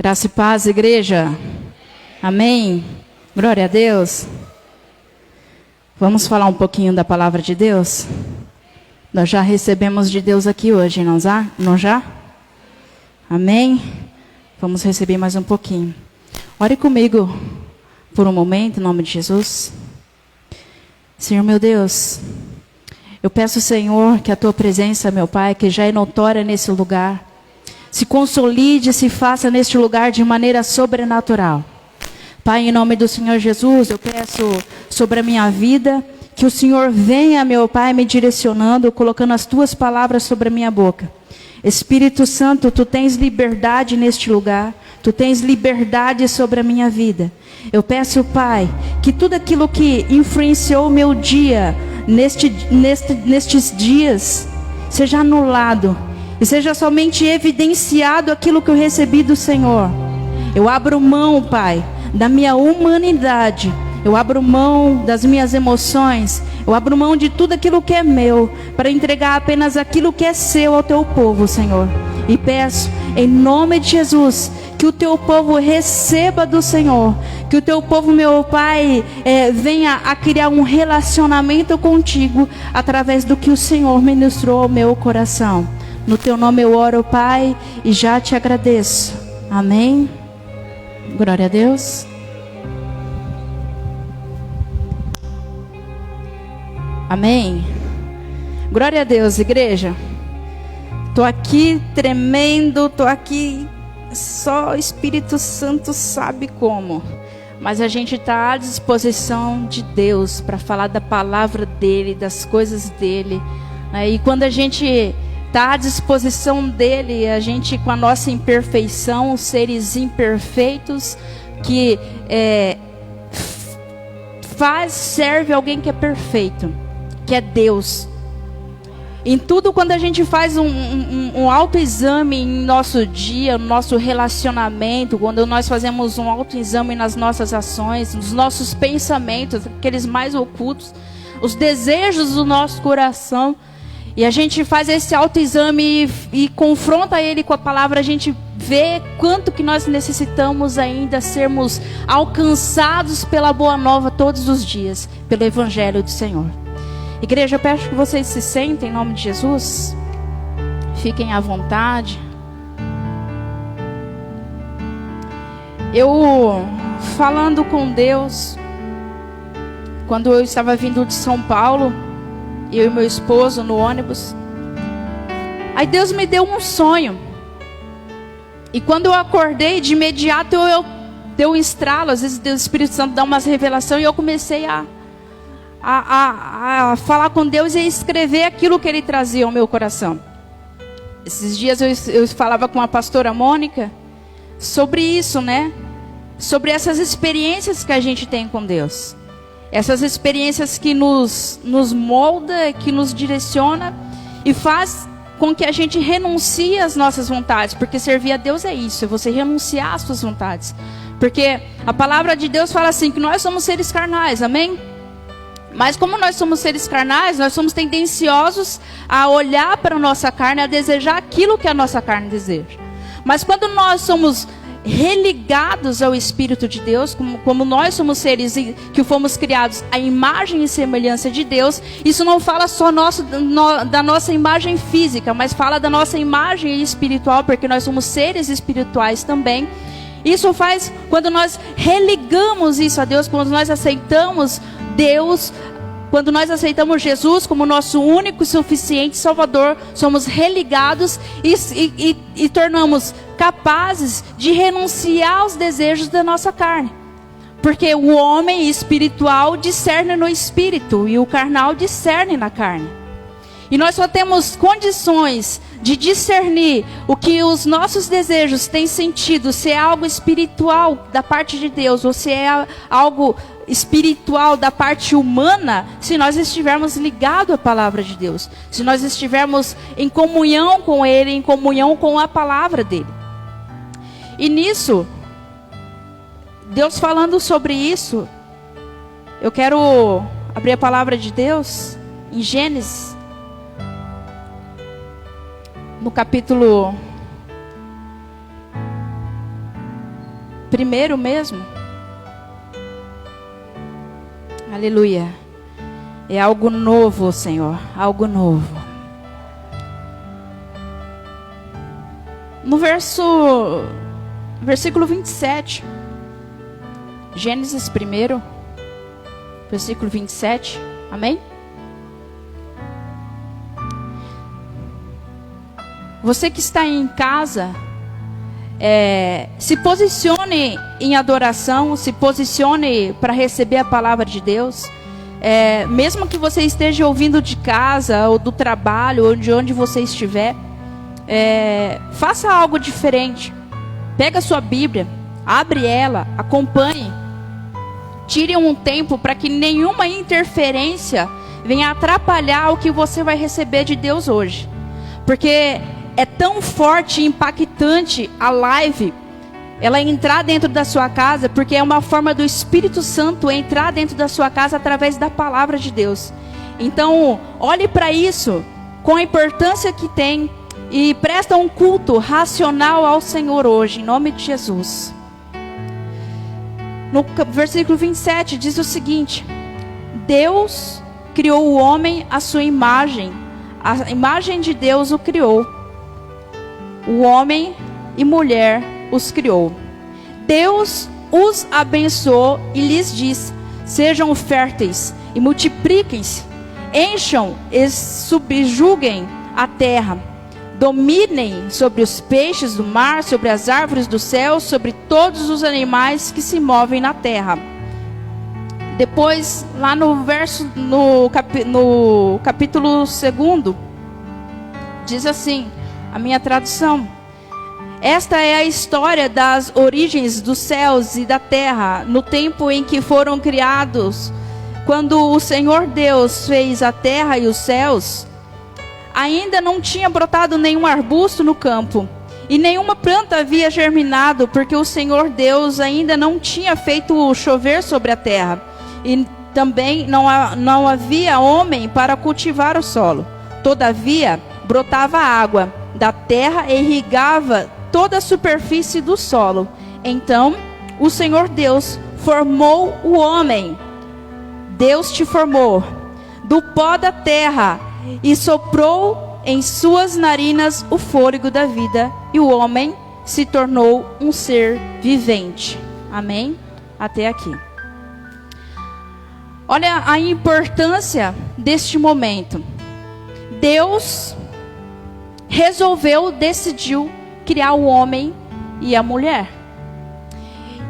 Graça e paz, igreja. Amém. Glória a Deus. Vamos falar um pouquinho da palavra de Deus? Nós já recebemos de Deus aqui hoje, não já? Amém? Vamos receber mais um pouquinho. Ore comigo por um momento, em nome de Jesus. Senhor meu Deus, eu peço, Senhor, que a Tua presença, meu Pai, que já é notória nesse lugar, se consolide e se faça neste lugar de maneira sobrenatural. Pai, em nome do Senhor Jesus, eu peço sobre a minha vida, que o Senhor venha, meu Pai, me direcionando, colocando as Tuas palavras sobre a minha boca. Espírito Santo, Tu tens liberdade neste lugar, Tu tens liberdade sobre a minha vida. Eu peço, Pai, que tudo aquilo que influenciou o meu dia, nestes dias, seja anulado, e seja somente evidenciado aquilo que eu recebi do Senhor. Eu abro mão, Pai, da minha humanidade. Eu abro mão das minhas emoções. Eu abro mão de tudo aquilo que é meu, para entregar apenas aquilo que é seu ao Teu povo, Senhor. E peço, em nome de Jesus, que o Teu povo receba do Senhor. Que o Teu povo, meu Pai, venha a criar um relacionamento contigo, através do que o Senhor ministrou ao meu coração. No Teu nome eu oro, Pai, e já Te agradeço. Amém. Glória a Deus. Amém. Glória a Deus, igreja. Tô aqui tremendo, tô aqui, só o Espírito Santo sabe como. Mas a gente está à disposição de Deus para falar da palavra dEle, das coisas dEle. E quando a gente está à disposição dEle, a gente, com a nossa imperfeição, seres imperfeitos, que serve alguém que é perfeito, que é Deus. Em tudo, quando a gente faz um autoexame em nosso dia, no nosso relacionamento, quando nós fazemos um autoexame nas nossas ações, nos nossos pensamentos, aqueles mais ocultos, os desejos do nosso coração, e a gente faz esse autoexame e confronta ele com a palavra, a gente vê quanto que nós necessitamos ainda sermos alcançados pela boa nova todos os dias, pelo Evangelho do Senhor. Igreja, eu peço que vocês se sentem em nome de Jesus. Fiquem à vontade. Eu, falando com Deus, quando eu estava vindo de São Paulo, eu e meu esposo no ônibus, aí Deus me deu um sonho. E quando eu acordei, de imediato eu dei um estralo. Às vezes o Espírito Santo dá umas revelações, e eu comecei a falar com Deus e a escrever aquilo que Ele trazia ao meu coração. Esses dias eu falava com a pastora Mônica sobre isso, né? Sobre essas experiências que a gente tem com Deus. Essas experiências que nos molda, que nos direciona e faz com que a gente renuncie às nossas vontades. Porque servir a Deus é isso, é você renunciar às suas vontades. Porque a palavra de Deus fala assim, que nós somos seres carnais, amém? Mas como nós somos seres carnais, nós somos tendenciosos a olhar para a nossa carne, a desejar aquilo que a nossa carne deseja. Mas quando nós somos religados ao Espírito de Deus, como nós somos seres que fomos criados à imagem e semelhança de Deus, isso não fala só da nossa imagem física, mas fala da nossa imagem espiritual, porque nós somos seres espirituais também. Isso faz quando nós religamos isso a Deus, quando nós aceitamos Deus, quando nós aceitamos Jesus como nosso único e suficiente Salvador, somos religados e tornamos capazes de renunciar aos desejos da nossa carne. Porque o homem espiritual discerne no espírito e o carnal discerne na carne. E nós só temos condições de discernir o que os nossos desejos têm sentido, se é algo espiritual da parte de Deus ou se é algo espiritual da parte humana, se nós estivermos ligados à palavra de Deus, se nós estivermos em comunhão com Ele, em comunhão com a palavra dEle. E nisso, Deus falando sobre isso, eu quero abrir a palavra de Deus em Gênesis, no capítulo primeiro mesmo. Aleluia. É algo novo, Senhor, algo novo. No versículo 27, Gênesis 1, versículo 27, amém? Você que está em casa, se posicione em adoração, se posicione para receber a palavra de Deus. Mesmo que você esteja ouvindo de casa, ou do trabalho, ou de onde você estiver, faça algo diferente. Pega a sua Bíblia, abre ela, acompanhe. Tire um tempo para que nenhuma interferência venha atrapalhar o que você vai receber de Deus hoje. Porque é tão forte e impactante a live, ela entrar dentro da sua casa, porque é uma forma do Espírito Santo entrar dentro da sua casa através da palavra de Deus. Então, olhe para isso com a importância que tem e presta um culto racional ao Senhor hoje, em nome de Jesus. No versículo 27 diz o seguinte: Deus criou o homem à sua imagem, a imagem de Deus o criou. O homem e mulher os criou. Deus os abençoou e lhes disse: sejam férteis e multipliquem-se, encham e subjuguem a terra, dominem sobre os peixes do mar, sobre as árvores do céu, sobre todos os animais que se movem na terra. Depois, lá no capítulo 2, diz assim, a minha tradução: esta é a história das origens dos céus e da terra, no tempo em que foram criados. Quando o Senhor Deus fez a terra e os céus, ainda não tinha brotado nenhum arbusto no campo, e nenhuma planta havia germinado, porque o Senhor Deus ainda não tinha feito chover sobre a terra, e também não havia homem para cultivar o solo. Todavia, brotava água da terra e irrigava toda a superfície do solo. Então, o Senhor Deus formou o homem. Deus te formou do pó da terra e soprou em suas narinas o fôlego da vida, e o homem se tornou um ser vivente. Amém? Até aqui. Olha a importância deste momento. Deus decidiu criar o homem e a mulher.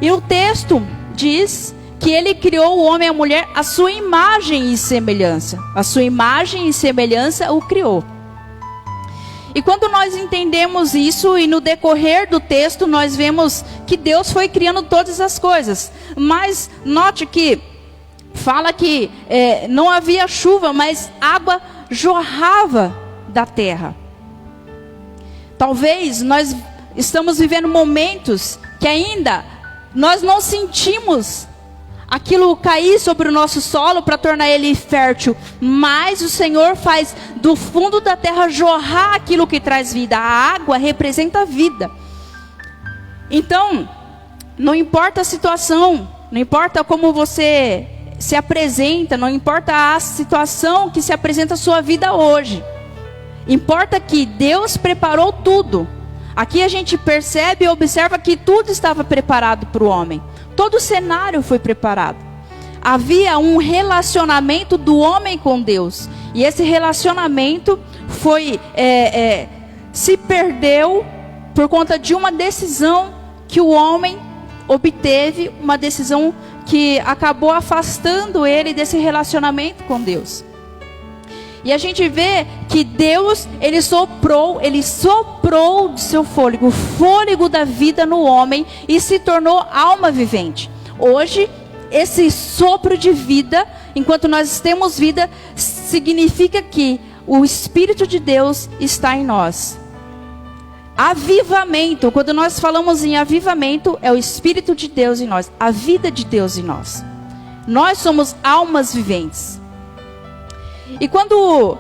E o texto diz que ele criou o homem e a mulher à sua imagem e semelhança. A sua imagem e semelhança o criou. E quando nós entendemos isso, e no decorrer do texto, nós vemos que Deus foi criando todas as coisas. Mas note que fala que não havia chuva, mas água jorrava da terra. Talvez nós estamos vivendo momentos que ainda nós não sentimos aquilo cair sobre o nosso solo para tornar ele fértil, mas o Senhor faz do fundo da terra jorrar aquilo que traz vida. A água representa a vida. Então, não importa a situação, não importa como você se apresenta, não importa a situação que se apresenta a sua vida hoje, importa que Deus preparou tudo. Aqui a gente percebe e observa que tudo estava preparado para o homem. Todo o cenário foi preparado. Havia um relacionamento do homem com Deus. E esse relacionamento se perdeu por conta de uma decisão que o homem obteve, uma decisão que acabou afastando ele desse relacionamento com Deus. E a gente vê que Deus, ele soprou de seu fôlego, o fôlego da vida no homem, e se tornou alma vivente. Hoje, esse sopro de vida, enquanto nós temos vida, significa que o Espírito de Deus está em nós. Avivamento, quando nós falamos em avivamento, é o Espírito de Deus em nós, a vida de Deus em nós. Nós somos almas viventes. E quando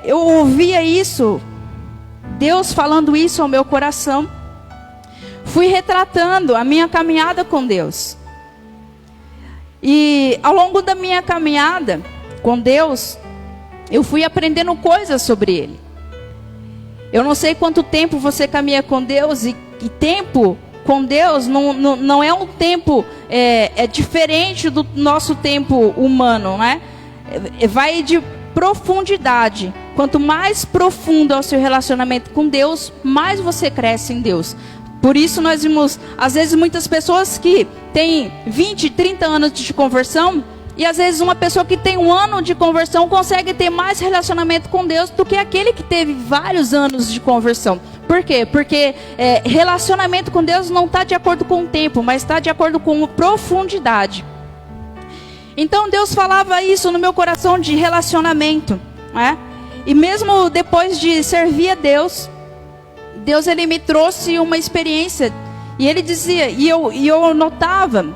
eu ouvia isso, Deus falando isso ao meu coração, fui retratando a minha caminhada com Deus. E ao longo da minha caminhada com Deus, eu fui aprendendo coisas sobre Ele. Eu não sei quanto tempo você caminha com Deus, e tempo com Deus não é um tempo diferente do nosso tempo humano, né? Vai de profundidade. Quanto mais profundo é o seu relacionamento com Deus, mais você cresce em Deus. Por isso nós vimos, às vezes, muitas pessoas que têm 20, 30 anos de conversão, e às vezes uma pessoa que tem 1 ano de conversão consegue ter mais relacionamento com Deus do que aquele que teve vários anos de conversão. Por quê? Porque relacionamento com Deus não está de acordo com o tempo, mas está de acordo com profundidade. Então Deus falava isso no meu coração de relacionamento, né? E mesmo depois de servir a Deus, Ele me trouxe uma experiência. E Ele dizia, e eu notava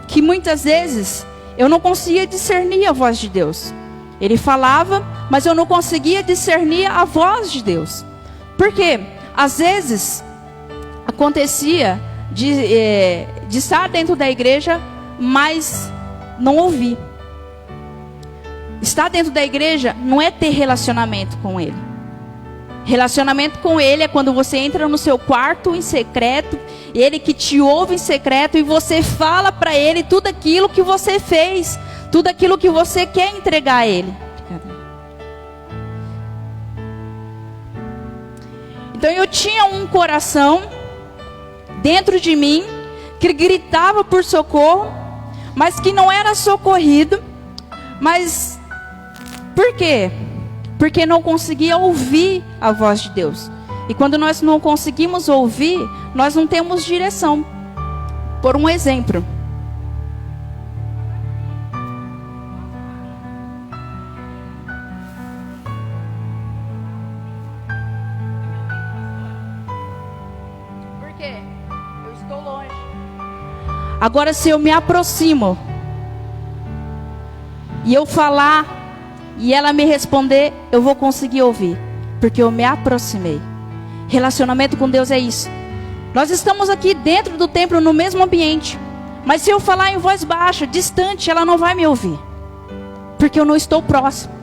que muitas vezes eu não conseguia discernir a voz de Deus. Ele falava, mas eu não conseguia discernir a voz de Deus. Por quê? Às vezes acontecia de estar dentro da igreja, mas não ouvir. Estar dentro da igreja não é ter relacionamento com Ele. Relacionamento com Ele é quando você entra no seu quarto em secreto, Ele que te ouve em secreto, e você fala para Ele tudo aquilo que você fez, tudo aquilo que você quer entregar a Ele. Então eu tinha um coração dentro de mim que gritava por socorro, mas que não era socorrido. Mas por quê? Porque não conseguia ouvir a voz de Deus. E quando nós não conseguimos ouvir, nós não temos direção. Por um exemplo. Por quê? Eu estou longe. Agora, se eu me aproximo e eu falar e ela me responder, eu vou conseguir ouvir, porque eu me aproximei. Relacionamento com Deus é isso. Nós estamos aqui dentro do templo, no mesmo ambiente, mas se eu falar em voz baixa, distante, ela não vai me ouvir, porque eu não estou próximo.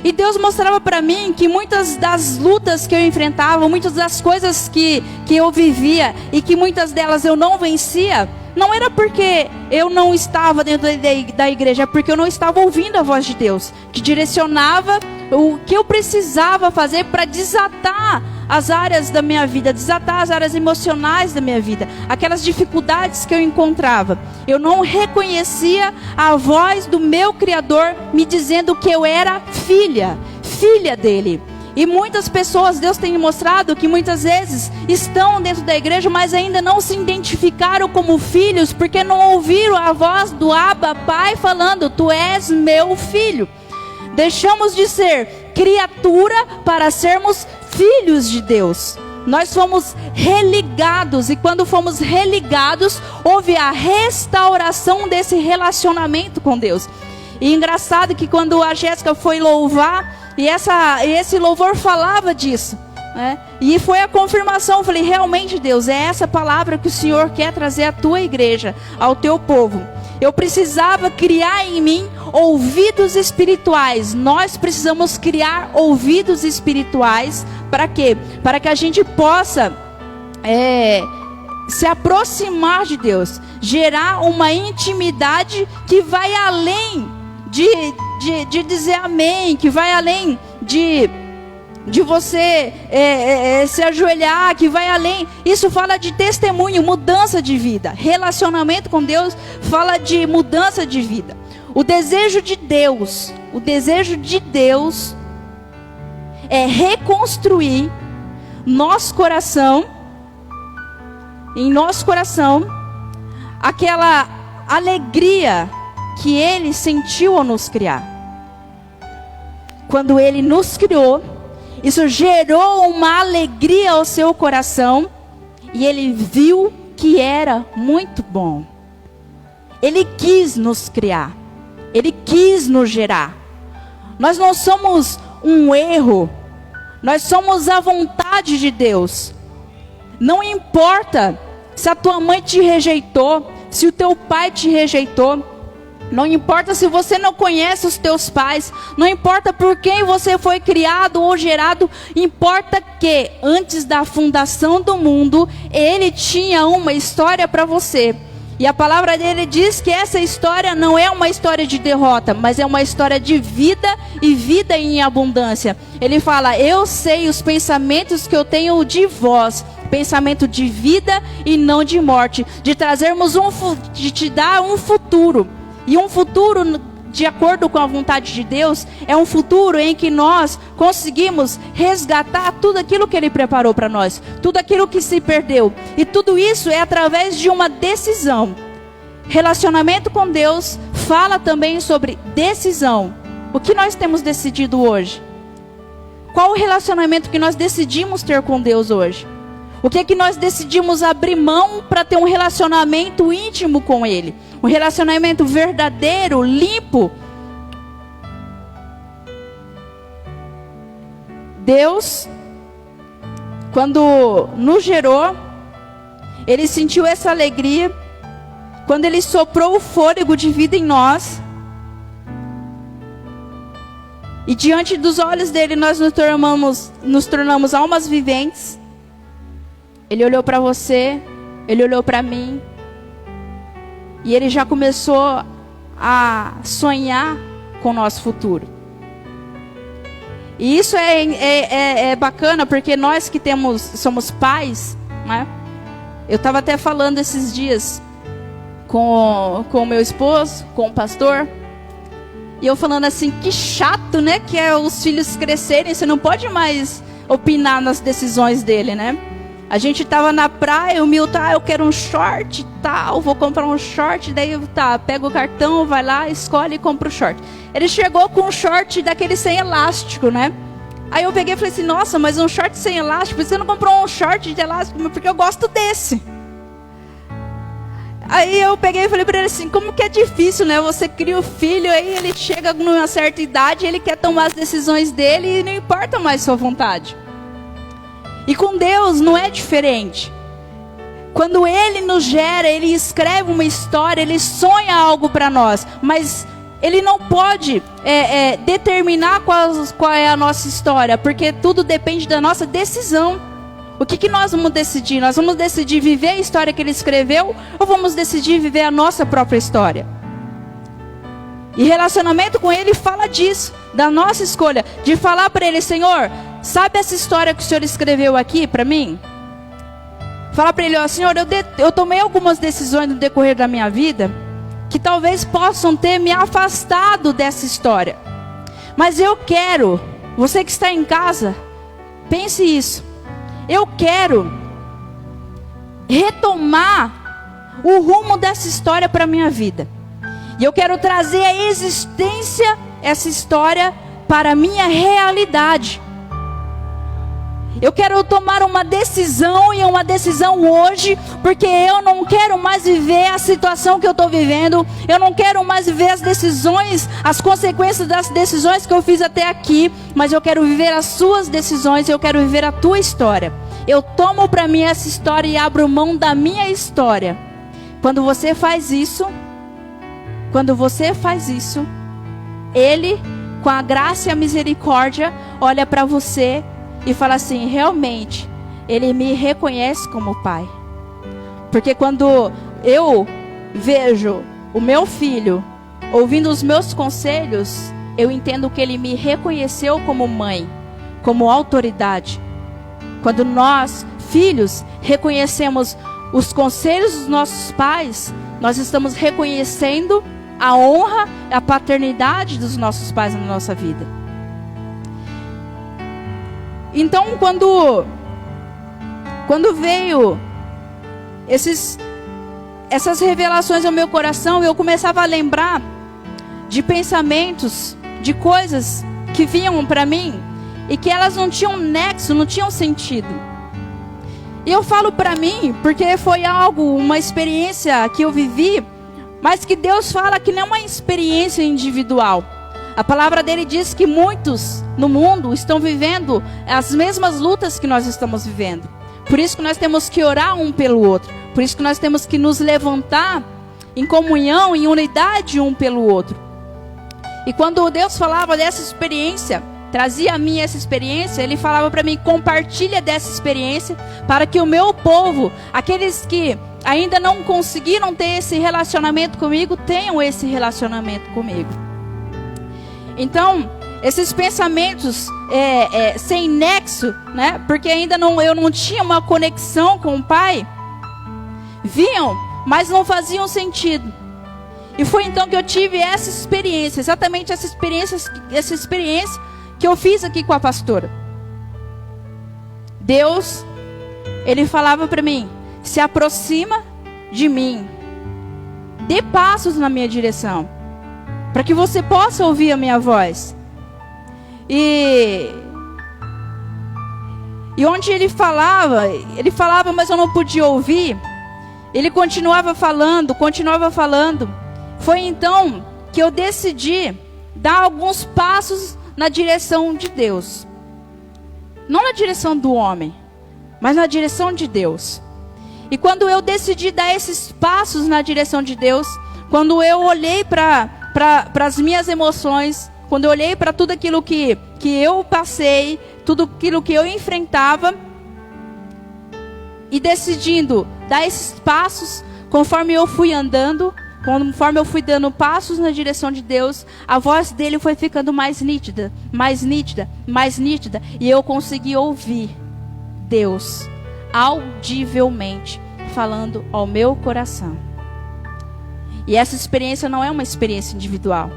E Deus mostrava para mim que muitas das lutas que eu enfrentava, muitas das coisas que eu vivia, e que muitas delas eu não vencia, não era porque eu não estava dentro da igreja, é porque eu não estava ouvindo a voz de Deus, que direcionava o que eu precisava fazer para desatar as áreas da minha vida, desatar as áreas emocionais da minha vida, aquelas dificuldades que eu encontrava. Eu não reconhecia a voz do meu Criador me dizendo que eu era filha dele. E muitas pessoas, Deus tem mostrado que muitas vezes estão dentro da igreja, mas ainda não se identificaram como filhos, porque não ouviram a voz do Abba, Pai, falando: tu és meu filho. Deixamos de ser criatura para sermos filhos de Deus. Nós fomos religados, e quando fomos religados, houve a restauração desse relacionamento com Deus. E engraçado que quando a Jéssica foi louvar, e esse louvor falava disso, né? E foi a confirmação. Eu falei: realmente, Deus, é essa palavra que o Senhor quer trazer à tua igreja, ao teu povo. Eu precisava criar em mim ouvidos espirituais. Nós precisamos criar ouvidos espirituais. Para quê? Para que a gente possa se aproximar de Deus, gerar uma intimidade que vai além de dizer amém, que vai além de você se ajoelhar, que vai além. Isso fala de testemunho, mudança de vida. Relacionamento com Deus fala de mudança de vida. O desejo de Deus é reconstruir em nosso coração, aquela alegria que Ele sentiu ao nos criar. Quando Ele nos criou, isso gerou uma alegria ao seu coração, e Ele viu que era muito bom. Ele quis nos criar, Ele quis nos gerar. Nós não somos um erro, nós somos a vontade de Deus. Não importa se a tua mãe te rejeitou, se o teu pai te rejeitou. Não importa se você não conhece os teus pais. Não importa por quem você foi criado ou gerado. Importa que antes da fundação do mundo, Ele tinha uma história para você. E a palavra dele diz que essa história não é uma história de derrota, mas é uma história de vida e vida em abundância. Ele fala: eu sei os pensamentos que eu tenho de vós, pensamento de vida e não de morte, de trazermos de te dar um futuro. E um futuro, de acordo com a vontade de Deus, é um futuro em que nós conseguimos resgatar tudo aquilo que Ele preparou para nós, tudo aquilo que se perdeu. E tudo isso é através de uma decisão. Relacionamento com Deus fala também sobre decisão. O que nós temos decidido hoje? Qual o relacionamento que nós decidimos ter com Deus hoje? O que é que nós decidimos abrir mão para ter um relacionamento íntimo com Ele? Um relacionamento verdadeiro, limpo. Deus, quando nos gerou, Ele sentiu essa alegria. Quando Ele soprou o fôlego de vida em nós. E diante dos olhos dele nós nos tornamos almas viventes. Ele olhou para você, Ele olhou para mim. E Ele já começou a sonhar com o nosso futuro. E isso é bacana, porque nós que somos pais, né? Eu estava até falando esses dias com o meu esposo, com o pastor. E eu falando assim, que chato, né? Que é os filhos crescerem, você não pode mais opinar nas decisões dele, né? A gente tava na praia, o Milton, eu quero um short e tal, vou comprar um short, daí pega o cartão, vai lá, escolhe e compra o short. Ele chegou com um short daquele sem elástico, né? Aí eu peguei e falei assim, nossa, mas um short sem elástico, você não comprou um short de elástico? Porque eu gosto desse. Aí eu peguei e falei para ele assim, como que é difícil, né? Você cria o filho, aí ele chega numa certa idade, ele quer tomar as decisões dele e não importa mais sua vontade. E com Deus não é diferente. Quando Ele nos gera, Ele escreve uma história, Ele sonha algo para nós. Mas Ele não pode determinar qual é a nossa história, porque tudo depende da nossa decisão. O que nós vamos decidir? Nós vamos decidir viver a história que Ele escreveu, ou vamos decidir viver a nossa própria história? E relacionamento com Ele fala disso, da nossa escolha, de falar para Ele, Senhor, sabe essa história que o Senhor escreveu aqui para mim? Fala para Ele, ó, Senhor, eu tomei algumas decisões no decorrer da minha vida, que talvez possam ter me afastado dessa história. Mas eu quero, você que está em casa, pense isso. Eu quero retomar o rumo dessa história para a minha vida. E eu quero trazer à existência essa história para a minha realidade. Eu quero tomar uma decisão, e uma decisão hoje, porque eu não quero mais viver a situação que eu estou vivendo. Eu não quero mais viver as decisões, as consequências das decisões que eu fiz até aqui. Mas eu quero viver as suas decisões, eu quero viver a tua história. Eu tomo para mim essa história e abro mão da minha história. Quando você faz isso, Ele, com a graça e a misericórdia, olha para você e fala assim, realmente, Ele me reconhece como pai. Porque quando eu vejo o meu filho ouvindo os meus conselhos, eu entendo que Ele me reconheceu como mãe, como autoridade. Quando nós, filhos, reconhecemos os conselhos dos nossos pais, nós estamos reconhecendo a honra, a paternidade dos nossos pais na nossa vida. Então, quando veio essas revelações ao meu coração, eu começava a lembrar de pensamentos, de coisas que vinham para mim e que elas não tinham nexo, não tinham sentido. E eu falo para mim porque foi uma experiência que eu vivi, mas que Deus fala que não é uma experiência individual. A palavra dele diz que muitos no mundo estão vivendo as mesmas lutas que nós estamos vivendo. Por isso que nós temos que orar um pelo outro. Por isso que nós temos que nos levantar em comunhão, em unidade um pelo outro. E quando Deus falava dessa experiência, trazia a mim essa experiência, Ele falava para mim: compartilha dessa experiência para que o meu povo, aqueles que ainda não conseguiram ter esse relacionamento comigo, tenham esse relacionamento comigo. Então, esses pensamentos sem nexo, né? Porque ainda eu não tinha uma conexão com o Pai, vinham, mas não faziam sentido. E foi então que eu tive essa experiência, exatamente essa experiência que eu fiz aqui com a pastora. Deus, Ele falava para mim: se aproxima de mim, dê passos na minha direção, para que você possa ouvir a minha voz. E onde Ele falava, mas eu não podia ouvir. Ele continuava falando. Foi então que eu decidi dar alguns passos na direção de Deus. Não na direção do homem, mas na direção de Deus. E quando eu decidi dar esses passos na direção de Deus, quando eu olhei para as minhas emoções, quando eu olhei para tudo aquilo que eu passei, tudo aquilo que eu enfrentava, e decidindo dar esses passos, conforme eu fui andando, conforme eu fui dando passos na direção de Deus, a voz dele foi ficando mais nítida, mais nítida, mais nítida. E eu consegui ouvir Deus audivelmente falando ao meu coração. E essa experiência não é uma experiência individual.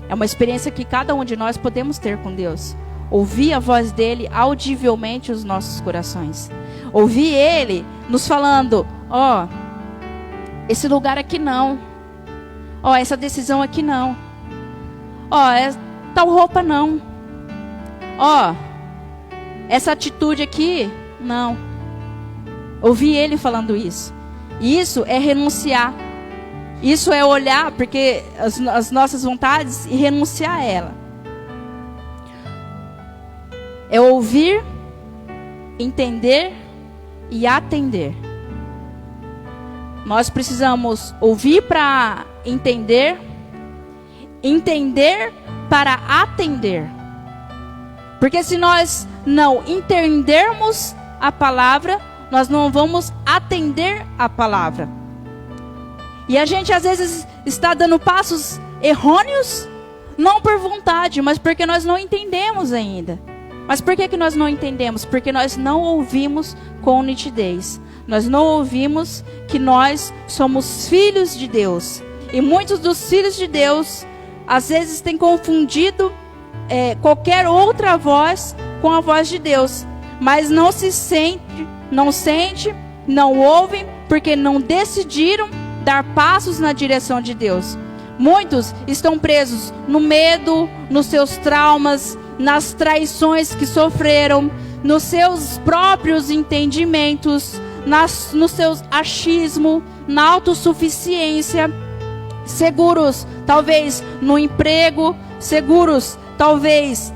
É uma experiência que cada um de nós podemos ter com Deus. Ouvir a voz dele audivelmente os nossos corações. Ouvir ele nos falando: ó, esse lugar aqui não. Ó, essa decisão aqui não. Ó, tal roupa não. Ó, essa atitude aqui não. Ouvi ele falando isso. E isso é renunciar. Isso é olhar porque as nossas vontades e renunciar a ela. É ouvir, entender e atender. Nós precisamos ouvir para entender, entender para atender. Porque se nós não entendermos a palavra, nós não vamos atender a palavra. E a gente às vezes está dando passos errôneos, não por vontade, mas porque nós não entendemos ainda. Mas por que nós não entendemos? Porque nós não ouvimos com nitidez. Nós não ouvimos que nós somos filhos de Deus. E muitos dos filhos de Deus, às vezes, têm confundido qualquer outra voz com a voz de Deus. Mas não sente, não ouvem, porque não decidiram dar passos na direção de Deus. Muitos estão presos no medo, nos seus traumas, nas traições que sofreram, nos seus próprios entendimentos, nos seus achismos, na autossuficiência, seguros talvez no emprego, seguros talvez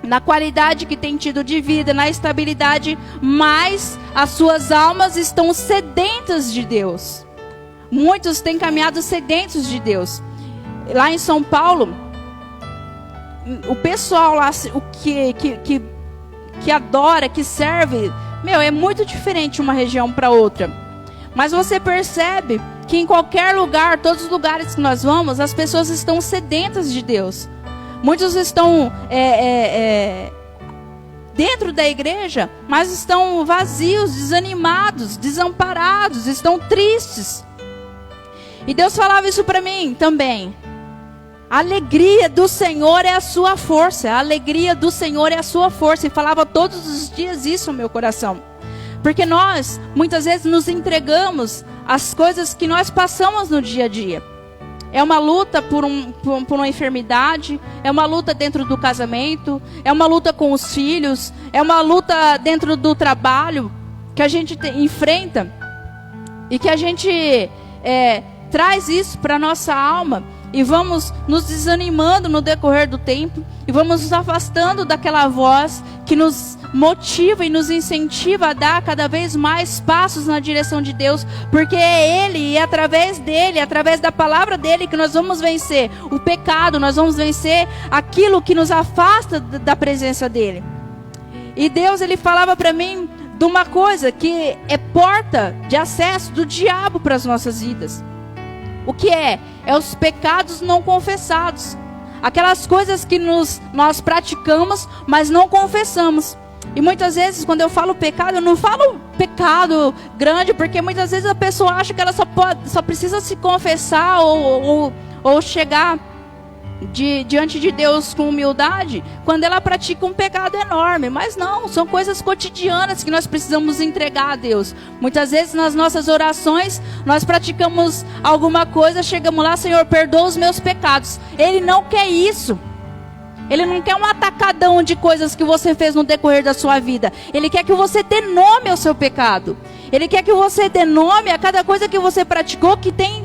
na qualidade que tem tido de vida, na estabilidade, mas as suas almas estão sedentas de Deus. Muitos têm caminhado sedentos de Deus. Lá em São Paulo, o pessoal lá, o que adora, que serve, é muito diferente uma região para outra. Mas você percebe que em qualquer lugar, todos os lugares que nós vamos, as pessoas estão sedentas de Deus. Muitos estão dentro da igreja, mas estão vazios, desanimados, desamparados, estão tristes. E Deus falava isso para mim também. A alegria do Senhor é a sua força. A alegria do Senhor é a sua força. E falava todos os dias isso no meu coração. Porque nós, muitas vezes, nos entregamos às coisas que nós passamos no dia a dia. É uma luta por uma enfermidade. É uma luta dentro do casamento. É uma luta com os filhos. É uma luta dentro do trabalho que a gente enfrenta. E que a gente traz isso para a nossa alma. E vamos nos desanimando no decorrer do tempo. E vamos nos afastando daquela voz que nos motiva e nos incentiva a dar cada vez mais passos na direção de Deus, porque é Ele e é através dEle, através da palavra dEle que nós vamos vencer o pecado, nós vamos vencer aquilo que nos afasta da presença dEle. E Deus, Ele falava para mim de uma coisa que é porta de acesso do diabo para as nossas vidas. O que é? É os pecados não confessados. Aquelas coisas que nós praticamos, mas não confessamos. E muitas vezes, quando eu falo pecado, eu não falo pecado grande, porque muitas vezes a pessoa acha que ela só precisa se confessar ou chegar diante de Deus com humildade quando ela pratica um pecado enorme. Mas não, são coisas cotidianas que nós precisamos entregar a Deus. Muitas vezes nas nossas orações nós praticamos alguma coisa, chegamos lá: Senhor, perdoa os meus pecados. Ele não quer isso. Ele não quer um atacadão de coisas que você fez no decorrer da sua vida. Ele quer que você dê nome ao seu pecado. Ele quer que você dê nome a cada coisa que você praticou que tem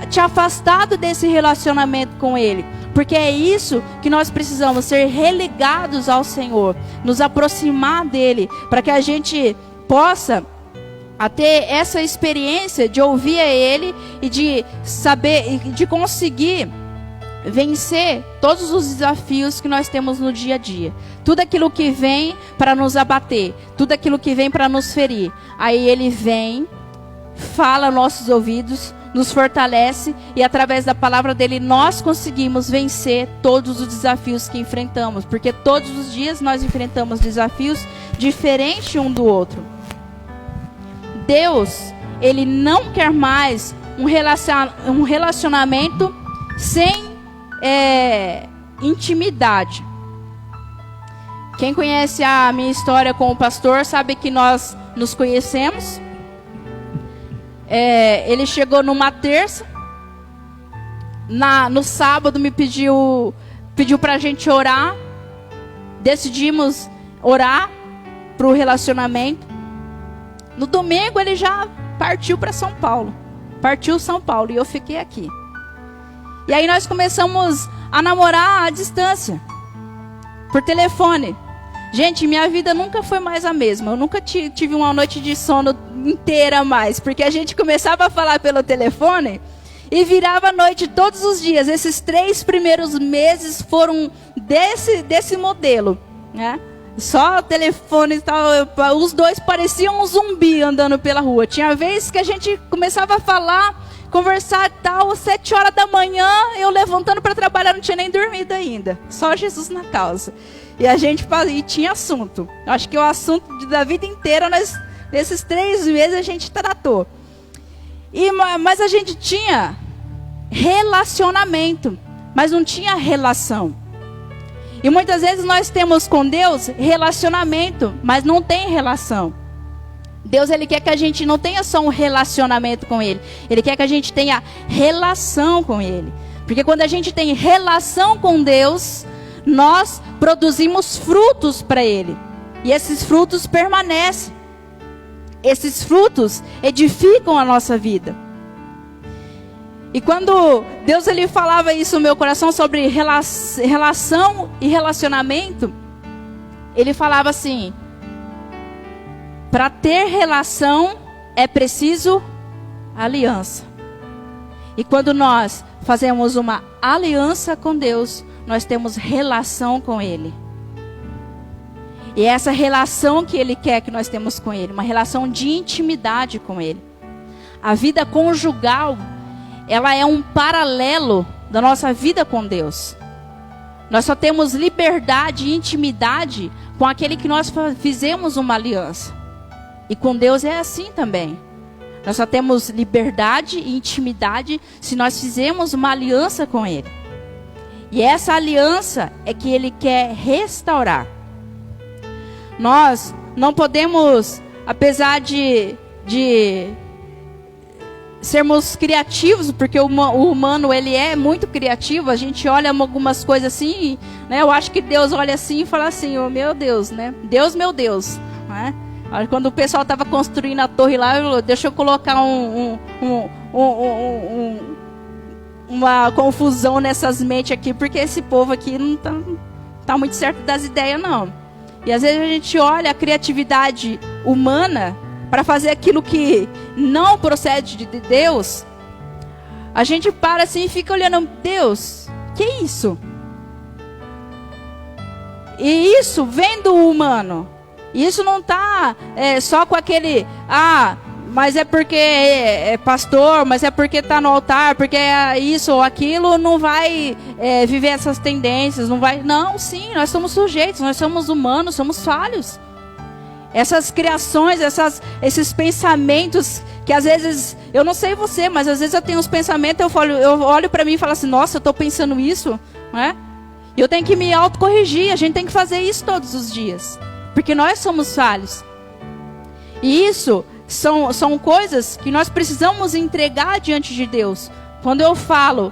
te afastado desse relacionamento com Ele. Porque é isso que nós precisamos, ser religados ao Senhor, nos aproximar dEle, para que a gente possa ter essa experiência de ouvir a Ele e de saber, e de conseguir vencer todos os desafios que nós temos no dia a dia. Tudo aquilo que vem para nos abater, tudo aquilo que vem para nos ferir, aí Ele vem, fala aos nossos ouvidos, nos fortalece, e através da palavra dele nós conseguimos vencer todos os desafios que enfrentamos, porque todos os dias nós enfrentamos desafios diferentes um do outro. Deus, Ele não quer mais um relacionamento sem intimidade. Quem conhece a minha história com o pastor sabe que nós nos conhecemos. Ele chegou numa terça, no sábado me pediu para a gente orar. Decidimos orar para o relacionamento. No domingo ele já partiu para São Paulo, e eu fiquei aqui. E aí nós começamos a namorar à distância, por telefone. Gente, minha vida nunca foi mais a mesma. Eu nunca tive uma noite de sono inteira mais, porque a gente começava a falar pelo telefone e virava a noite todos os dias. Esses 3 primeiros meses foram desse modelo, né? Só telefone e tal. Os dois pareciam um zumbi andando pela rua. Tinha vezes que a gente começava a falar, conversar e tal, 7 horas da manhã, eu levantando para trabalhar, não tinha nem dormido ainda. Só Jesus na causa. E a gente tinha assunto. Acho que o assunto da vida inteira, nesses 3 meses a gente tratou. Mas a gente tinha relacionamento, mas não tinha relação. E muitas vezes nós temos com Deus relacionamento, mas não tem relação. Deus, Ele quer que a gente não tenha só um relacionamento com Ele. Ele quer que a gente tenha relação com Ele. Porque quando a gente tem relação com Deus, nós produzimos frutos para Ele. E esses frutos permanecem. Esses frutos edificam a nossa vida. E quando Deus Ele falava isso no meu coração sobre relação e relacionamento, Ele falava assim: para ter relação é preciso aliança. E quando nós fazemos uma aliança com Deus, nós temos relação com Ele. E é essa relação que Ele quer que nós temos com Ele, uma relação de intimidade com Ele. A vida conjugal, ela é um paralelo da nossa vida com Deus. Nós só temos liberdade e intimidade com aquele que nós fizemos uma aliança. E com Deus é assim também. Nós só temos liberdade e intimidade se nós fizermos uma aliança com Ele. E essa aliança é que Ele quer restaurar. Nós não podemos, apesar de sermos criativos, porque o humano ele é muito criativo, a gente olha algumas coisas assim, né? Eu acho que Deus olha assim e fala assim: oh, meu Deus, né? Deus, meu Deus, né? Quando o pessoal estava construindo a torre lá, deixa eu colocar uma confusão nessas mentes aqui, porque esse povo aqui não tá muito certo das ideias, não. E às vezes a gente olha a criatividade humana para fazer aquilo que não procede de Deus. A gente para assim e fica olhando, Deus, que isso? E isso vem do humano. Isso não está só com aquele, mas é porque é pastor, mas é porque está no altar, porque é isso ou aquilo, não vai viver essas tendências, não vai. Não, sim, nós somos sujeitos, nós somos humanos, somos falhos. Essas criações, esses pensamentos que às vezes, eu não sei você, mas às vezes eu tenho uns pensamentos, eu olho para mim e falo assim, nossa, eu estou pensando isso, não é? E eu tenho que me autocorrigir, a gente tem que fazer isso todos os dias. Porque nós somos falhos. E isso são coisas que nós precisamos entregar diante de Deus. Quando eu falo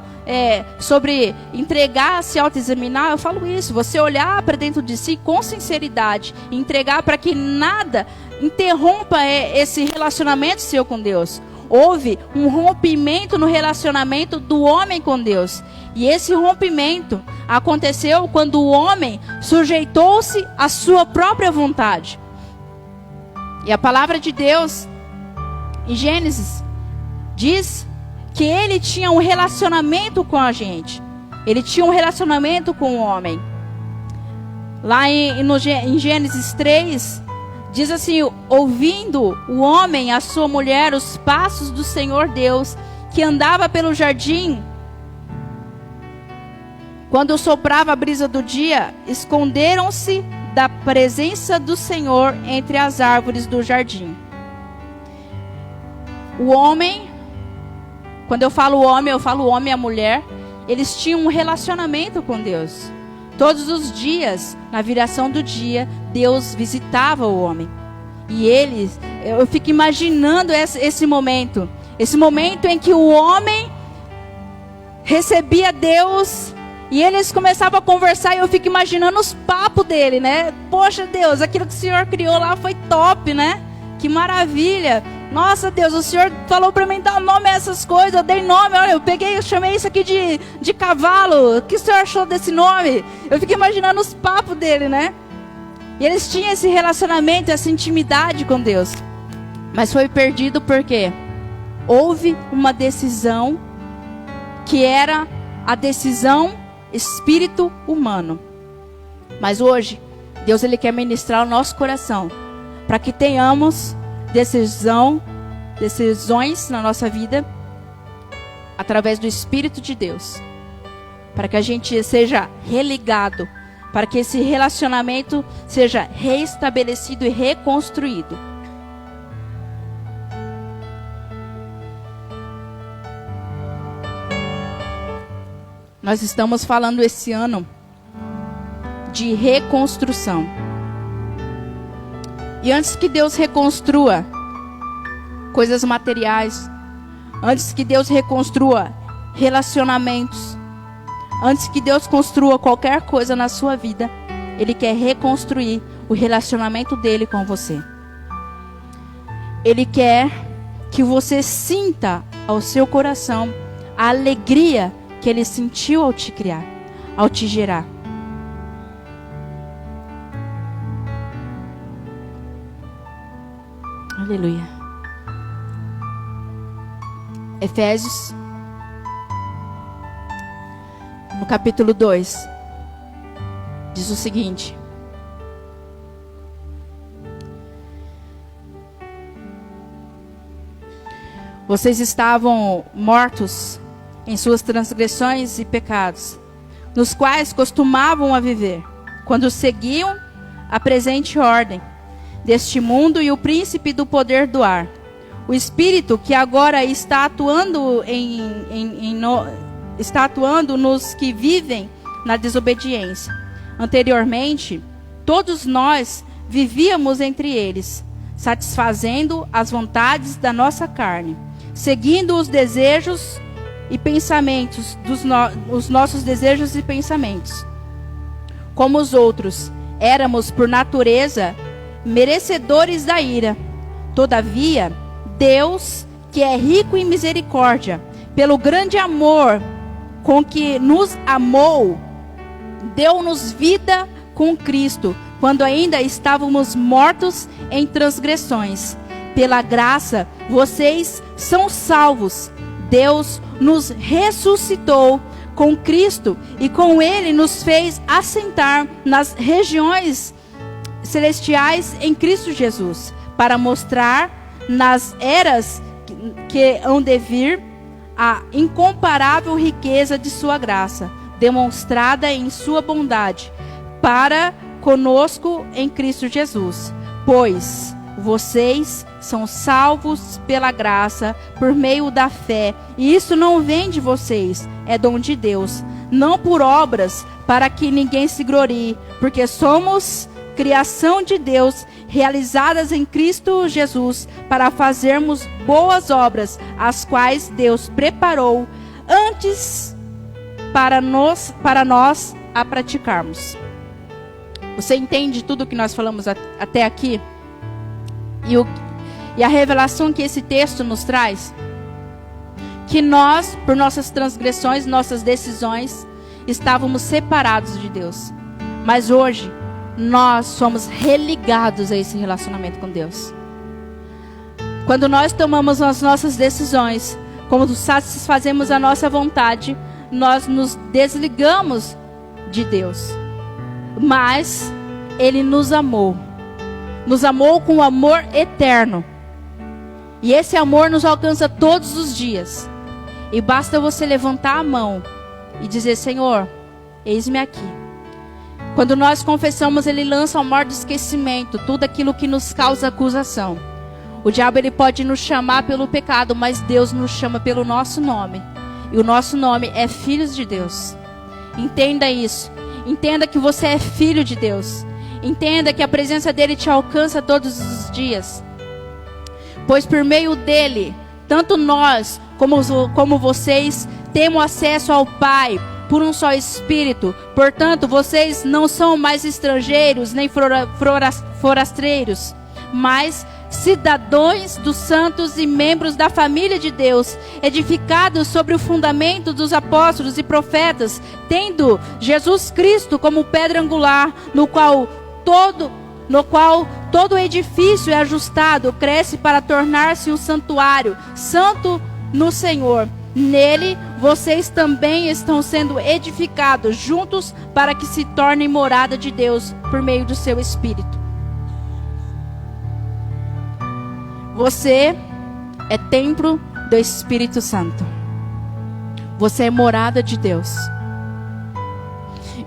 sobre entregar, se autoexaminar, eu falo isso. Você olhar para dentro de si com sinceridade. Entregar para que nada interrompa esse relacionamento seu com Deus. Houve um rompimento no relacionamento do homem com Deus. E esse rompimento aconteceu quando o homem sujeitou-se à sua própria vontade. E a palavra de Deus, em Gênesis, diz que ele tinha um relacionamento com a gente. Ele tinha um relacionamento com o homem. Lá em Gênesis 3, diz assim, ouvindo o homem, a sua mulher, os passos do Senhor Deus, que andava pelo jardim, quando soprava a brisa do dia, esconderam-se da presença do Senhor entre as árvores do jardim. O homem, quando eu falo homem e a mulher, eles tinham um relacionamento com Deus. Todos os dias, na viração do dia, Deus visitava o homem. E eu fico imaginando esse momento em que o homem recebia Deus. E eles começavam a conversar e eu fico imaginando os papos dele, né? Poxa Deus, aquilo que o Senhor criou lá foi top, né? Que maravilha. Nossa Deus, o Senhor falou para mim dar nome a essas coisas. Eu dei nome, olha, eu chamei isso aqui de cavalo. O que o Senhor achou desse nome? Eu fico imaginando os papos dele, né? E eles tinham esse relacionamento, essa intimidade com Deus. Mas foi perdido porque houve uma decisão que era a decisão espírito humano. Mas hoje, Deus ele quer ministrar o nosso coração para que tenhamos decisões na nossa vida através do Espírito de Deus. Para que a gente seja religado, para que esse relacionamento seja reestabelecido e reconstruído. Nós estamos falando esse ano de reconstrução. E antes que Deus reconstrua coisas materiais, antes que Deus reconstrua relacionamentos, antes que Deus construa qualquer coisa na sua vida, Ele quer reconstruir o relacionamento dele com você. Ele quer que você sinta ao seu coração a alegria que Ele sentiu ao te criar, ao te gerar. Aleluia. Efésios, no capítulo 2, diz o seguinte: vocês estavam mortos em suas transgressões e pecados, nos quais costumavam a viver, quando seguiam a presente ordem deste mundo e o príncipe do poder do ar, o espírito que agora está atuando está atuando nos que vivem na desobediência. Anteriormente, todos nós vivíamos entre eles, satisfazendo as vontades da nossa carne, seguindo os desejos e pensamentos os nossos desejos e pensamentos. Como os outros, éramos por natureza merecedores da ira. Todavia, Deus, que é rico em misericórdia, pelo grande amor com que nos amou, deu-nos vida com Cristo, quando ainda estávamos mortos em transgressões. Pela graça, vocês são salvos. Deus nos ressuscitou com Cristo e com Ele nos fez assentar nas regiões celestiais em Cristo Jesus, para mostrar nas eras que hão de vir a incomparável riqueza de sua graça, demonstrada em sua bondade, para conosco em Cristo Jesus. Pois vocês são salvos pela graça, por meio da fé, e isso não vem de vocês, é dom de Deus, não por obras, para que ninguém se glorie, porque somos criação de Deus, realizadas em Cristo Jesus, para fazermos boas obras, as quais Deus preparou antes para nós a praticarmos. Você entende tudo o que nós falamos até aqui? E a revelação que esse texto nos traz? Que nós, por nossas transgressões, nossas decisões, estávamos separados de Deus. Mas hoje, nós somos religados a esse relacionamento com Deus. Quando nós tomamos as nossas decisões, quando satisfazemos a nossa vontade, nós nos desligamos de Deus. Mas Ele nos amou com um amor eterno. E esse amor nos alcança todos os dias. E basta você levantar a mão e dizer: Senhor, eis-me aqui. Quando nós confessamos, Ele lança ao mar do esquecimento tudo aquilo que nos causa acusação. O diabo, ele pode nos chamar pelo pecado, mas Deus nos chama pelo nosso nome. E o nosso nome é filhos de Deus. Entenda isso. Entenda que você é filho de Deus. Entenda que a presença dele te alcança todos os dias. Pois por meio dele, tanto nós como vocês temos acesso ao Pai por um só Espírito. Portanto, vocês não são mais estrangeiros nem forasteiros, mas cidadãos dos santos e membros da família de Deus, edificados sobre o fundamento dos apóstolos e profetas, tendo Jesus Cristo como pedra angular, no qual todo edifício é ajustado, cresce para tornar-se um santuário santo no Senhor. Nele, vocês também estão sendo edificados juntos para que se tornem morada de Deus por meio do seu Espírito. Você é templo do Espírito Santo. Você é morada de Deus.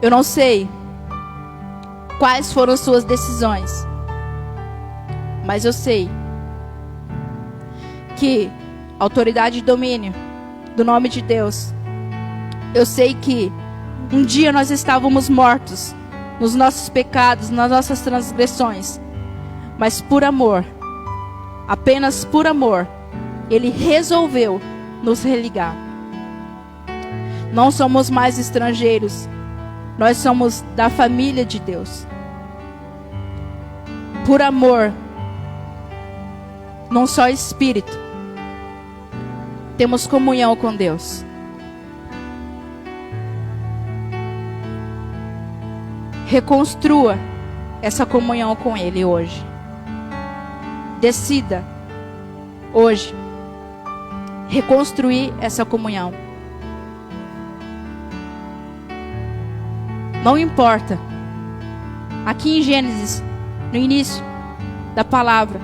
Eu não sei quais foram suas decisões, mas eu sei que autoridade e domínio do nome de Deus. Eu sei que um dia nós estávamos mortos nos nossos pecados, nas nossas transgressões, mas por amor, apenas por amor, Ele resolveu nos religar. Não somos mais estrangeiros, nós somos da família de Deus. Por amor, não só espírito, temos comunhão com Deus. Reconstrua essa comunhão com Ele hoje. Decida hoje reconstruir essa comunhão. Não importa. Aqui em Gênesis, no início da palavra,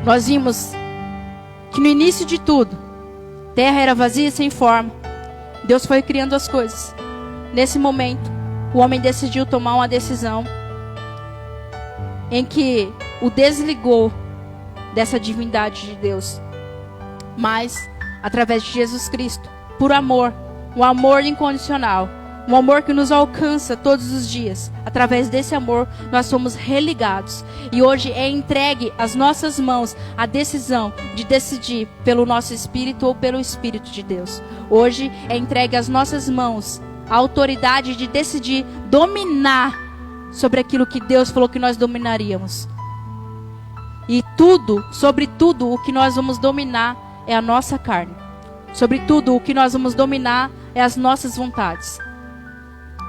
nós vimos que no início de tudo, terra era vazia e sem forma. Deus foi criando as coisas. Nesse momento, o homem decidiu tomar uma decisão em que o desligou dessa divindade de Deus. Mas, através de Jesus Cristo, por amor, um amor incondicional, um amor que nos alcança todos os dias. Através desse amor, nós somos religados. E hoje é entregue às nossas mãos a decisão de decidir pelo nosso Espírito ou pelo Espírito de Deus. Hoje é entregue às nossas mãos a autoridade de decidir dominar sobre aquilo que Deus falou que nós dominaríamos. E tudo, sobre tudo, o que nós vamos dominar é a nossa carne. Sobre tudo, o que nós vamos dominar é as nossas vontades.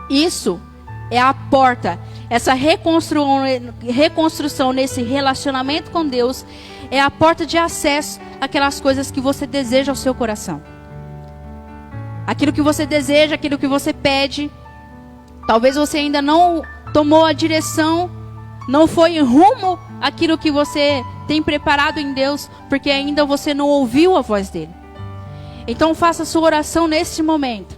Isso é a porta, essa reconstrução nesse relacionamento com Deus é a porta de acesso àquelas coisas que você deseja ao seu coração. Aquilo que você deseja, aquilo que você pede. Talvez você ainda não tomou a direção, não foi em rumo àquilo que você tem preparado em Deus, porque ainda você não ouviu a voz dele. Então faça a sua oração neste momento.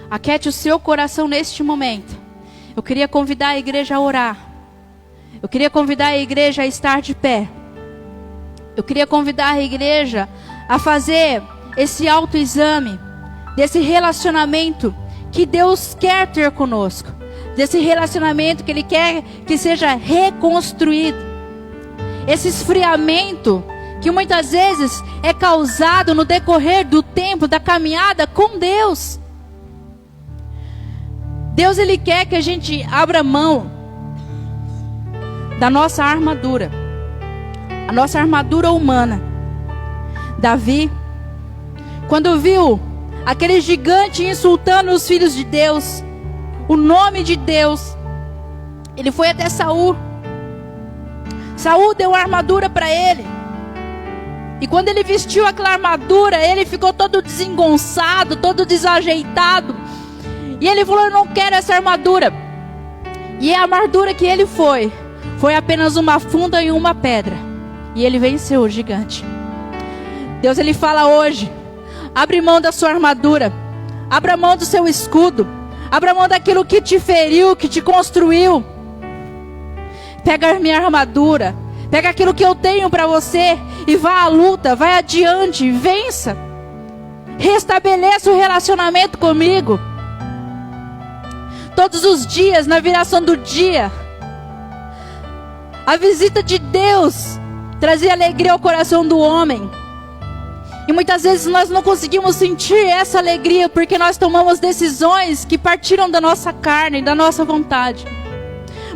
Aquete o seu coração neste momento. Eu queria convidar a igreja a orar. Eu queria convidar a igreja a estar de pé. Eu queria convidar a igreja a fazer esse autoexame desse relacionamento que Deus quer ter conosco. Desse relacionamento que Ele quer que seja reconstruído. Esse esfriamento que muitas vezes é causado no decorrer do tempo, da caminhada com Deus. Deus, Ele quer que a gente abra mão da nossa armadura. A nossa armadura humana. Davi, quando viu aquele gigante insultando os filhos de Deus, o nome de Deus, ele foi até Saul. Saul deu uma armadura para ele. E quando ele vestiu aquela armadura, ele ficou todo desengonçado, todo desajeitado. E ele falou: eu não quero essa armadura. E a armadura que ele foi apenas uma funda e uma pedra. E ele venceu o gigante. Deus, Ele fala hoje: abre mão da sua armadura. Abra mão do seu escudo. Abra mão daquilo que te feriu, que te construiu. Pega a minha armadura. Pega aquilo que eu tenho para você e vá à luta, vai adiante, vença. Restabeleça o relacionamento comigo. Todos os dias, na viração do dia, a visita de Deus trazia alegria ao coração do homem. E muitas vezes nós não conseguimos sentir essa alegria porque nós tomamos decisões que partiram da nossa carne, da nossa vontade.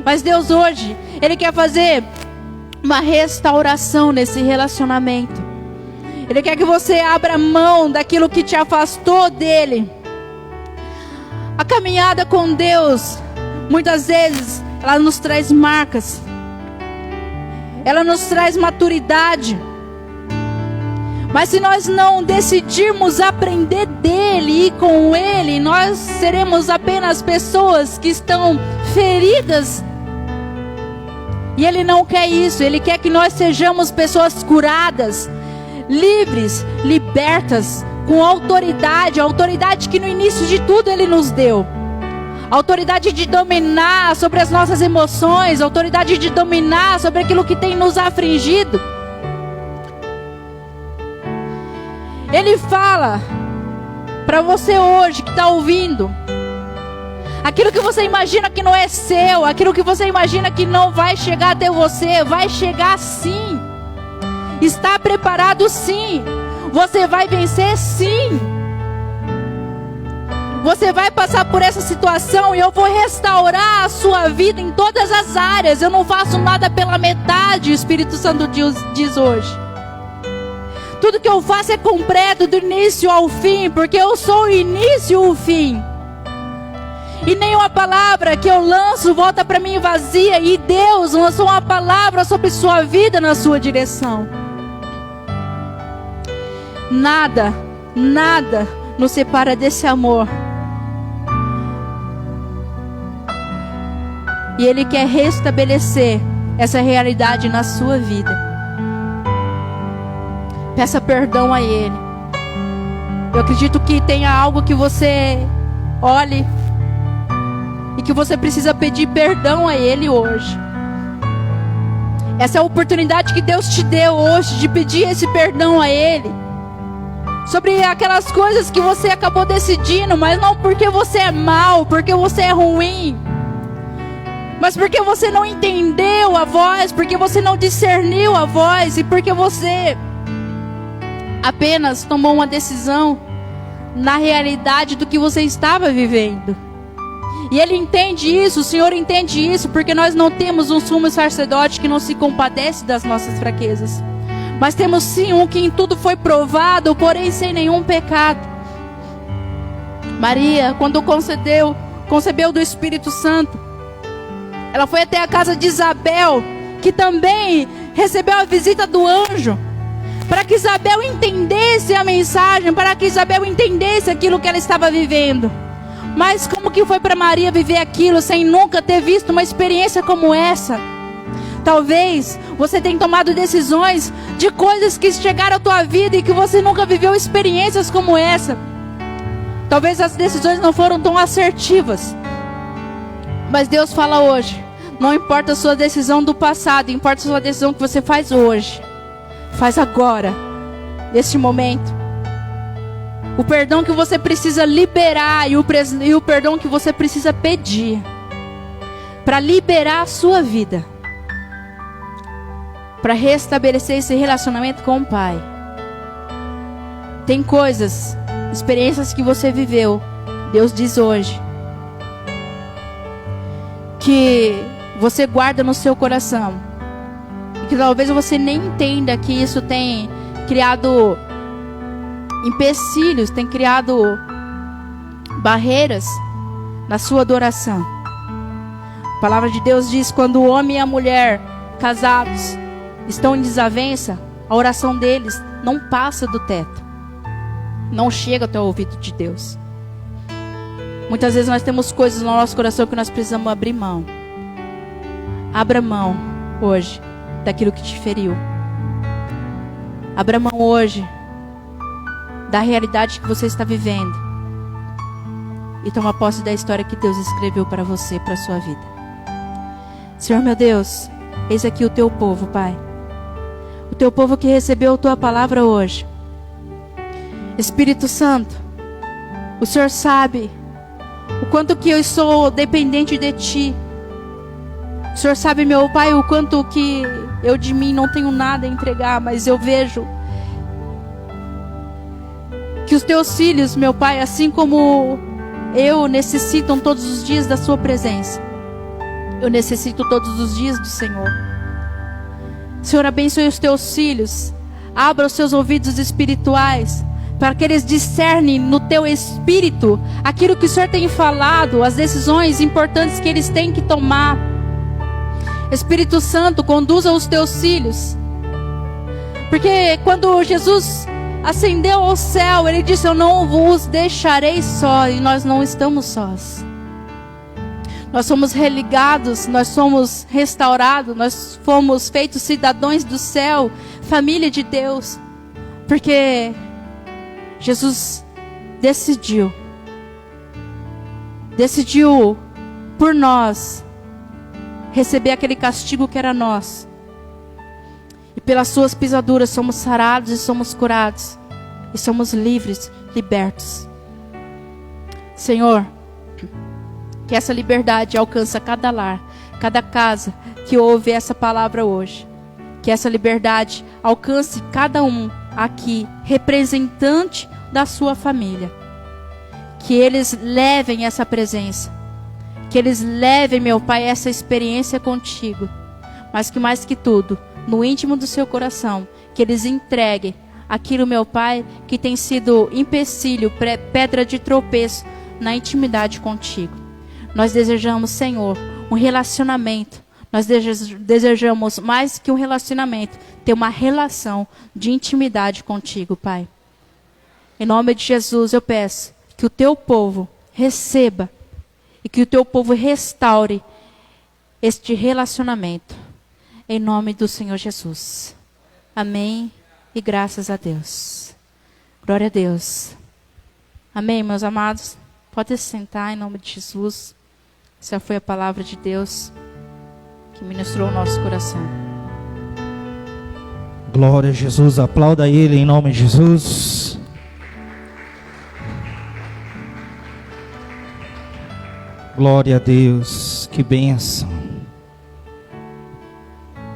Mas Deus hoje, Ele quer fazer uma restauração nesse relacionamento. Ele quer que você abra mão daquilo que te afastou dEle. A caminhada com Deus, muitas vezes, ela nos traz marcas. Ela nos traz maturidade. Mas se nós não decidirmos aprender dEle e com Ele, nós seremos apenas pessoas que estão feridas. E Ele não quer isso. Ele quer que nós sejamos pessoas curadas, livres, libertas, com autoridade. A autoridade que no início de tudo Ele nos deu. A autoridade de dominar sobre as nossas emoções. A autoridade de dominar sobre aquilo que tem nos afligido. Ele fala para você hoje que está ouvindo. Aquilo que você imagina que não é seu, aquilo que você imagina que não vai chegar até você, vai chegar sim. Está preparado sim. Você vai vencer sim. Você vai passar por essa situação e eu vou restaurar a sua vida em todas as áreas. Eu não faço nada pela metade, o Espírito Santo diz hoje. Tudo que eu faço é completo do início ao fim, porque eu sou o início e o fim. E nenhuma palavra que eu lanço volta para mim vazia. E Deus lançou uma palavra sobre sua vida na sua direção. Nada, nada nos separa desse amor. E Ele quer restabelecer essa realidade na sua vida. Peça perdão a Ele. Eu acredito que tenha algo que você olhe e que você precisa pedir perdão a Ele hoje. Essa é a oportunidade que Deus te deu hoje de pedir esse perdão a Ele. Sobre aquelas coisas que você acabou decidindo, mas não porque você é mau, porque você é ruim, mas porque você não entendeu a voz, porque você não discerniu a voz e porque você apenas tomou uma decisão na realidade do que você estava vivendo. E Ele entende isso, o Senhor entende isso, porque nós não temos um sumo sacerdote que não se compadece das nossas fraquezas. Mas temos sim um que em tudo foi provado, porém sem nenhum pecado. Maria, quando concebeu do Espírito Santo, Ela foi até a casa de Isabel, que também recebeu a visita do anjo, para que Isabel entendesse a mensagem, para que Isabel entendesse aquilo que ela estava vivendo. Mas como que foi para Maria viver aquilo sem nunca ter visto uma experiência como essa? Talvez você tenha tomado decisões de coisas que chegaram à tua vida e que você nunca viveu experiências como essa. Talvez as decisões não foram tão assertivas. Mas Deus fala hoje, não importa a sua decisão do passado, importa a sua decisão que você faz hoje. Faz agora, neste momento. O perdão que você precisa liberar e o perdão que você precisa pedir para liberar a sua vida, para restabelecer esse relacionamento com o Pai. Tem coisas, experiências que você viveu, Deus diz hoje, que você guarda no seu coração, e que talvez você nem entenda que isso tem criado empecilhos, tem criado barreiras na sua adoração. A palavra de Deus diz: quando o homem e a mulher casados estão em desavença, a oração deles não passa do teto, não chega até o ouvido de Deus. Muitas vezes nós temos coisas no nosso coração que nós precisamos abrir mão. Abra mão hoje daquilo que te feriu. Abra mão hoje da realidade que você está vivendo e toma posse da história que Deus escreveu para você, para a sua vida. Senhor meu Deus, eis aqui o teu povo, Pai. O teu povo que recebeu a tua palavra hoje. Espírito Santo, o Senhor sabe o quanto que eu sou dependente de Ti. O Senhor sabe, meu Pai, o quanto que eu de mim não tenho nada a entregar, mas eu vejo que os teus filhos, meu Pai, assim como eu, necessitam todos os dias da sua presença. Eu necessito todos os dias do Senhor. Senhor, abençoe os teus filhos. Abra os seus ouvidos espirituais, para que eles discernem no teu espírito aquilo que o Senhor tem falado, as decisões importantes que eles têm que tomar. Espírito Santo, conduza os teus filhos. Porque quando Jesus ascendeu ao céu, Ele disse: eu não vos deixarei só. E nós não estamos sós. Nós somos religados, nós somos restaurados, nós fomos feitos cidadãos do céu, família de Deus. Porque Jesus decidiu por nós receber aquele castigo que era nosso. E pelas suas pisaduras somos sarados e somos curados. E somos livres, libertos. Senhor, que essa liberdade alcance cada lar, cada casa que ouve essa palavra hoje. Que essa liberdade alcance cada um aqui, representante da sua família. Que eles levem essa presença. Que eles levem, meu Pai, essa experiência contigo. Mas que mais que tudo, no íntimo do seu coração, que eles entreguem aquilo, meu Pai, que tem sido empecilho, pedra de tropeço na intimidade contigo. Nós desejamos, Senhor, um relacionamento. Nós desejamos mais que um relacionamento, ter uma relação de intimidade contigo, Pai. Em nome de Jesus eu peço que o teu povo receba e que o teu povo restaure este relacionamento. Em nome do Senhor Jesus. Amém e graças a Deus. Glória a Deus. Amém, meus amados. Pode se sentar em nome de Jesus. Essa foi a palavra de Deus que ministrou o nosso coração. Glória a Jesus. Aplauda Ele em nome de Jesus. Glória a Deus. Que bênção.